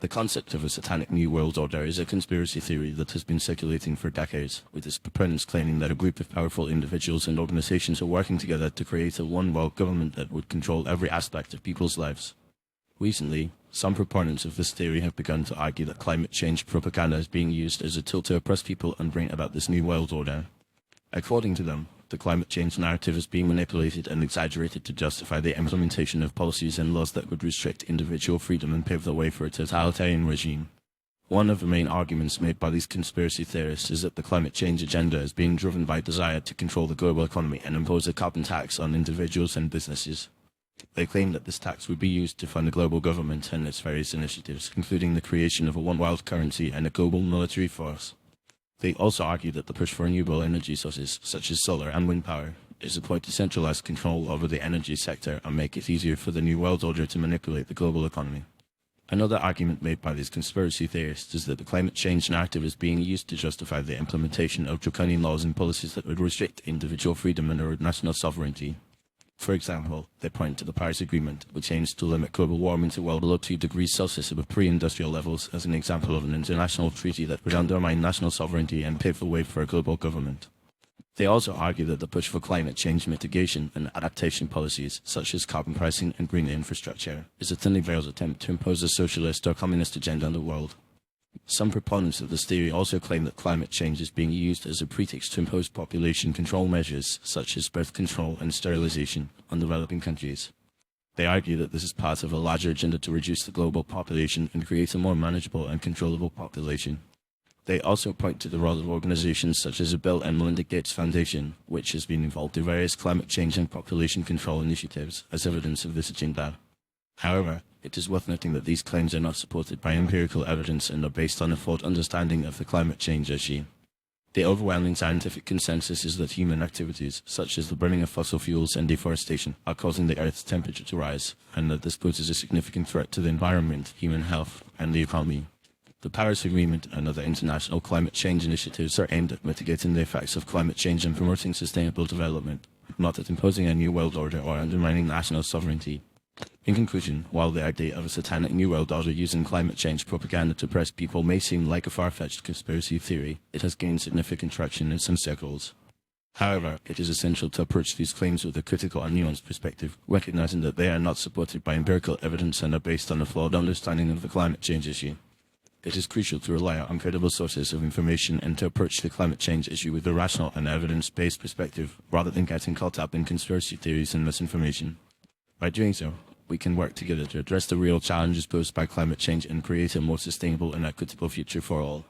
The concept of a Satanic New World Order is a conspiracy theory that has been circulating for decades, with its proponents claiming that a group of powerful individuals and organizations are working together to create a one-world government that would control every aspect of people's lives. Recently, some proponents of this theory have begun to argue that climate change propaganda is being used as a tool to oppress people and bring about this new world order. According to them, the climate change narrative is being manipulated and exaggerated to justify the implementation of policies and laws that would restrict individual freedom and pave the way for a totalitarian regime. One of the main arguments made by these conspiracy theorists is that the climate change agenda is being driven by a desire to control the global economy and impose a carbon tax on individuals and businesses. They claim that this tax would be used to fund the global government and its various initiatives, including the creation of a one-world currency and a global military force. They also argue that the push for renewable energy sources, such as solar and wind power, is a point to centralize control over the energy sector and make it easier for the New World Order to manipulate the global economy. Another argument made by these conspiracy theorists is that the climate change narrative is being used to justify the implementation of draconian laws and policies that would restrict individual freedom and erode national sovereignty. For example, they point to the Paris Agreement, which aims to limit global warming to well below 2 degrees Celsius above pre-industrial levels, as an example of an international treaty that would undermine national sovereignty and pave the way for a global government. They also argue that the push for climate change mitigation and adaptation policies, such as carbon pricing and green infrastructure, is a thinly veiled attempt to impose a socialist or communist agenda on the world. Some proponents of this theory also claim that climate change is being used as a pretext to impose population control measures, such as birth control and sterilization, on developing countries. They argue that this is part of a larger agenda to reduce the global population and create a more manageable and controllable population. They also point to the role of organizations such as the Bill and Melinda Gates Foundation, which has been involved in various climate change and population control initiatives, as evidence of this agenda. However, it is worth noting that these claims are not supported by empirical evidence and are based on a flawed understanding of the climate change issue. The overwhelming scientific consensus is that human activities, such as the burning of fossil fuels and deforestation, are causing the Earth's temperature to rise, and that this poses a significant threat to the environment, human health, and the economy. The Paris Agreement and other international climate change initiatives are aimed at mitigating the effects of climate change and promoting sustainable development, not at imposing a new world order or undermining national sovereignty. In conclusion, while the idea of a Satanic New World Order using climate change propaganda to oppress people may seem like a far-fetched conspiracy theory, it has gained significant traction in some circles. However, it is essential to approach these claims with a critical and nuanced perspective, recognizing that they are not supported by empirical evidence and are based on a flawed understanding of the climate change issue. It is crucial to rely on credible sources of information and to approach the climate change issue with a rational and evidence-based perspective, rather than getting caught up in conspiracy theories and misinformation. By doing so, we can work together to address the real challenges posed by climate change and create a more sustainable and equitable future for all.